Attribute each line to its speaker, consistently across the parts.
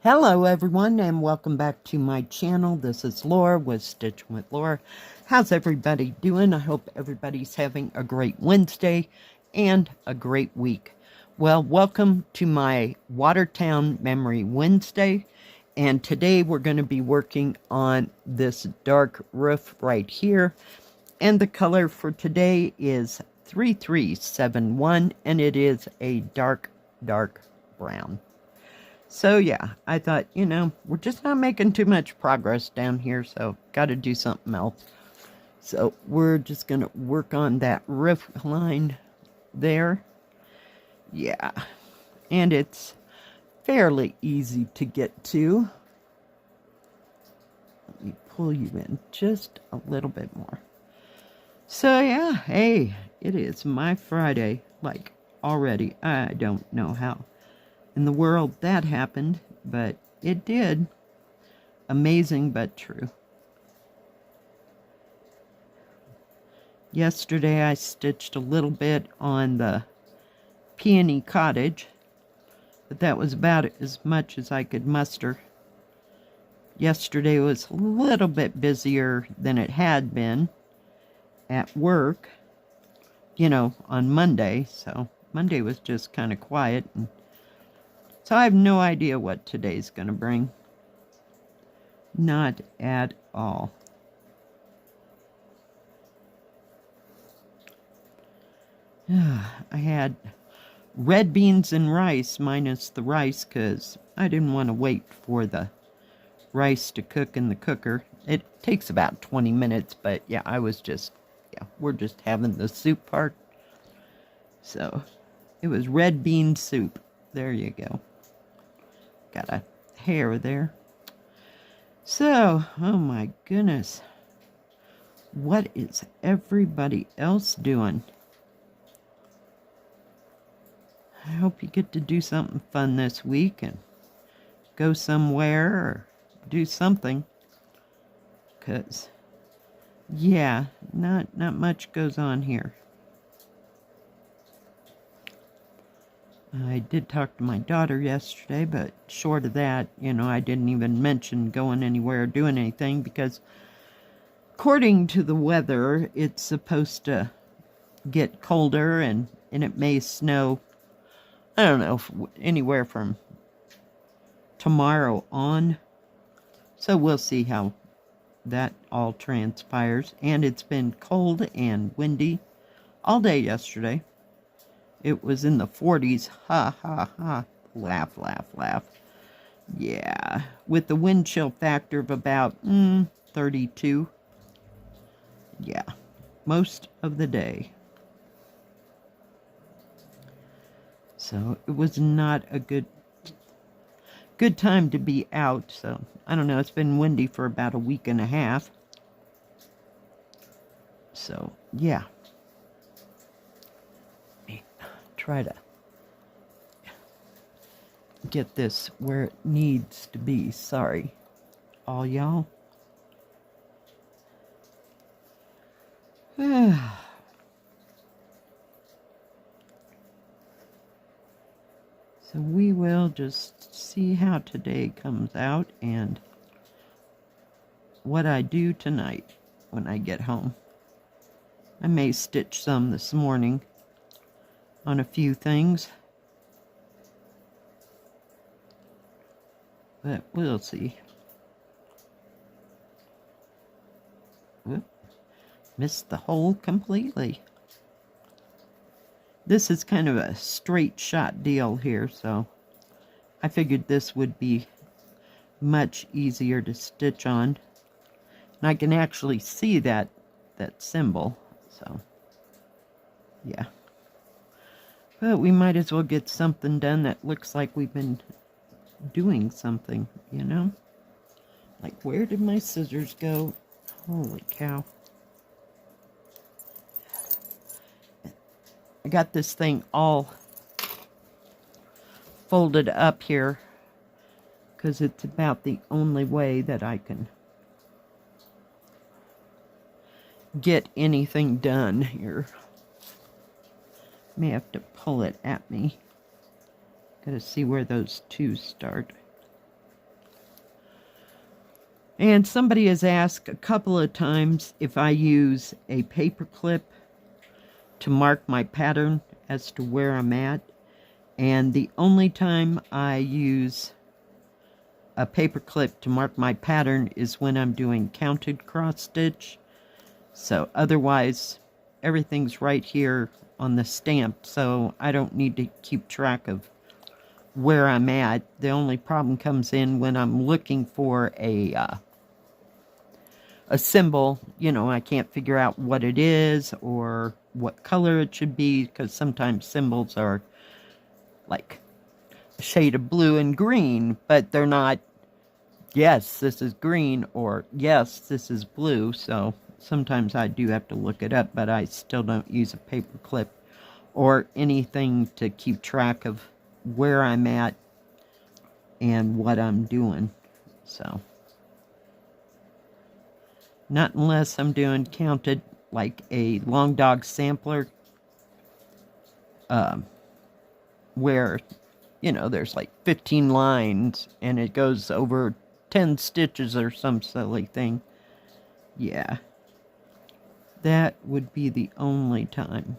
Speaker 1: Hello everyone and welcome back to my channel. This is Laura with Stitching with Laura. How's everybody doing? I hope everybody's having a great Wednesday and a great week. Well, welcome to my Watertown Memory Wednesday, and today we're going to be working on this dark roof right here, and the color for today is 3371 and it is a dark brown. So yeah, I thought, we're just not making too much progress down here, so got to do something else. So we're just going to work on that roof line there. Yeah, and it's fairly easy to get to. Let me pull you in just a little bit more. So yeah, hey, it is my Friday, like already. I don't know how in the world that happened, but it did. Amazing but true. Yesterday I stitched a little bit on the peony cottage, but that was about as much as I could muster. Yesterday was a little bit busier than it had been at work, on Monday, so Monday was just kind of quiet, and so I have no idea what today's going to bring. Not at all. I had red beans and rice minus the rice because I didn't want to wait for the rice to cook in the cooker. It takes about 20 minutes, but yeah, we're just having the soup part. So it was red bean soup. There you go. Got a hair there. So, oh my goodness. What is everybody else doing? I hope you get to do something fun this week and go somewhere or do something. 'Cause, yeah, not much goes on here. I did talk to my daughter yesterday, but short of that, I didn't even mention going anywhere or doing anything because according to the weather, it's supposed to get colder and it may snow, I don't know, anywhere from tomorrow on. So we'll see how that all transpires. And it's been cold and windy all day yesterday. It was in the 40s. Ha, ha, ha. Laugh, laugh, laugh. Yeah. With the wind chill factor of about 32. Yeah. Most of the day. So it was not a good time to be out. So I don't know. It's been windy for about a week and a half. So yeah. Try to get this where it needs to be. Sorry, all y'all. So we will just see how today comes out and what I do tonight when I get home. I may stitch some this morning on a few things, but we'll see. Whoop. Missed the hole completely. This is kind of a straight shot deal here, so I figured this would be much easier to stitch on. And I can actually see that symbol, so yeah. But we might as well get something done that looks like we've been doing something, Like, where did my scissors go? Holy cow. I got this thing all folded up here because it's about the only way that I can get anything done here. May have to pull it at me. Gotta see where those two start. And somebody has asked a couple of times if I use a paper clip to mark my pattern as to where I'm at. And the only time I use a paper clip to mark my pattern is when I'm doing counted cross stitch. So otherwise, everything's right here on the stamp, so I don't need to keep track of where I'm at. The only problem comes in when I'm looking for a symbol. You know, I can't figure out what it is or what color it should be, because sometimes symbols are like a shade of blue and green, but they're not, yes, this is green, or yes, this is blue. So sometimes I do have to look it up, but I still don't use a paper clip or anything to keep track of where I'm at and what I'm doing. So not unless I'm doing counted, like a long dog sampler, where, you know, there's like 15 lines and it goes over 10 stitches or some silly thing. Yeah, that would be the only time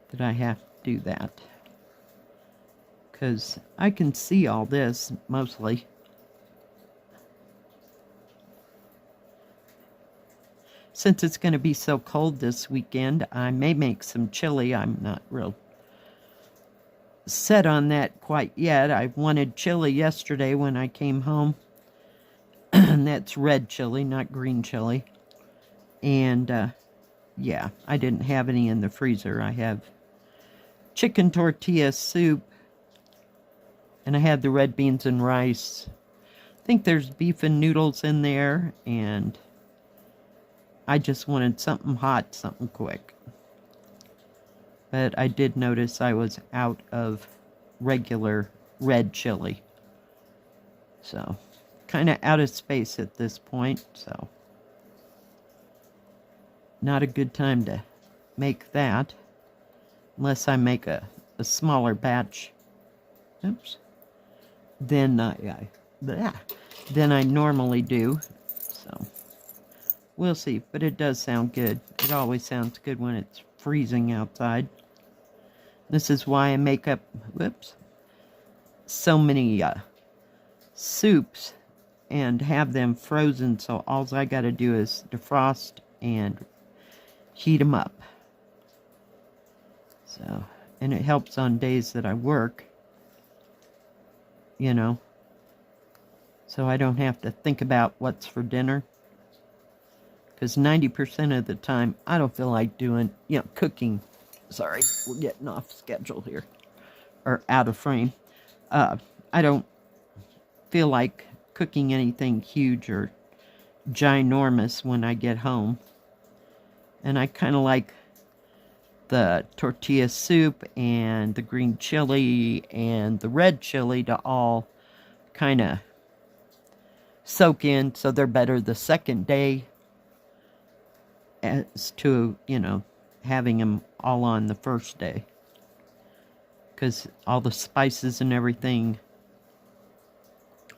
Speaker 1: that I have to do that, because I can see all this mostly. Since it's going to be so cold this weekend, I may make some chili. I'm not real set on that quite yet. I wanted chili yesterday when I came home. And that's red chili, not green chili. And yeah, I didn't have any in the freezer. I have chicken tortilla soup, and I had the red beans and rice. I think there's beef and noodles in there, and I just wanted something hot, something quick. But I did notice I was out of regular red chili. So, kind of out of space at this point, so not a good time to make that. Unless I make a smaller batch. Oops. Than I normally do. So, we'll see. But it does sound good. It always sounds good when it's freezing outside. This is why I make up, so many soups and have them frozen, so all I got to do is defrost and heat them up. So, and it helps on days that I work, you know, so I don't have to think about what's for dinner. Because 90% of the time, I don't feel like doing, cooking. Sorry, we're getting off schedule here, or out of frame. I don't feel like cooking anything huge or ginormous when I get home. And I kind of like the tortilla soup and the green chili and the red chili to all kind of soak in, so they're better the second day as to, having them all on the first day. Because all the spices and everything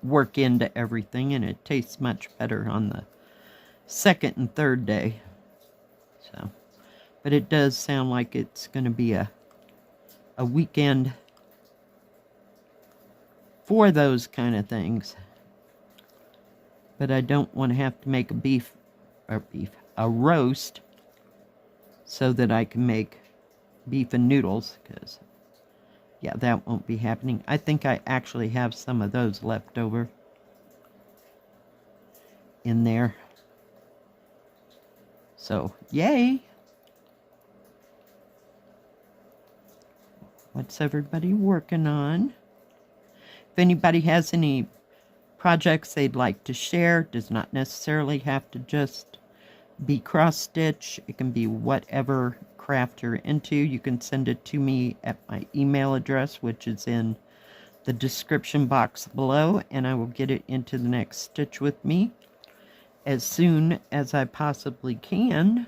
Speaker 1: work into everything, and it tastes much better on the second and third day. So, but it does sound like it's going to be a weekend for those kind of things. But I don't want to have to make a roast, so that I can make beef and noodles, because, yeah, that won't be happening. I think I actually have some of those left over in there. So, yay! What's everybody working on? If anybody has any projects they'd like to share, does not necessarily have to just be cross stitch. It can be whatever craft you're into. You can send it to me at my email address, which is in the description box below, and I will get it into the next Stitch With Me as soon as I possibly can.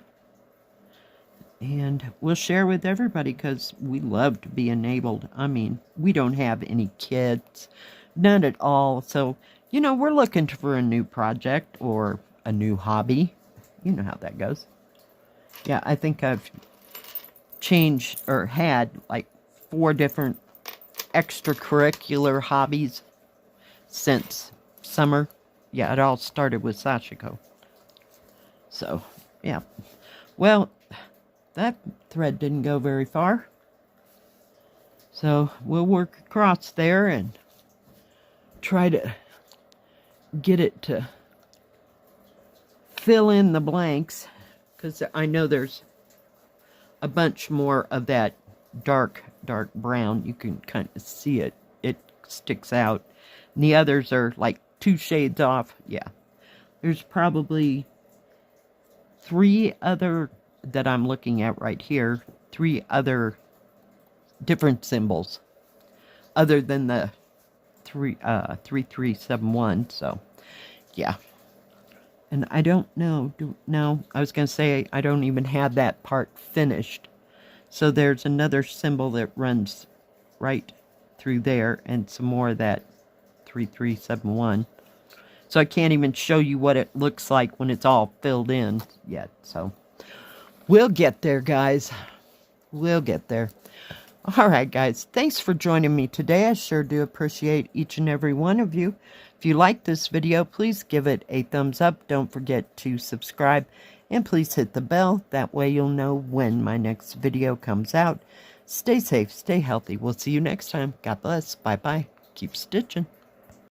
Speaker 1: And we'll share with everybody, because we love to be enabled. I mean, we don't have any kids, none at all. So, you know, we're looking for a new project or a new hobby. You know how that goes. Yeah, I think I've changed or had like 4 different extracurricular hobbies since summer. Yeah, it all started with Sashiko. So, yeah. Well, that thread didn't go very far. So, we'll work across there and try to get it to fill in the blanks, because I know there's a bunch more of that dark brown. You can kind of see it. It sticks out. And the others are like 2 shades off. Yeah. There's probably 3 other that I'm looking at right here. 3 other different symbols other than the 3371. So, yeah. And I don't know. No, I was going to say I don't even have that part finished. So there's another symbol that runs right through there, and some more of that 3371. So I can't even show you what it looks like when it's all filled in yet. So we'll get there, guys. We'll get there. All right, guys. Thanks for joining me today. I sure do appreciate each and every one of you. If you like this video, please give it a thumbs up. Don't forget to subscribe. And please hit the bell. That way you'll know when my next video comes out. Stay safe. Stay healthy. We'll see you next time. God bless. Bye-bye. Keep stitching.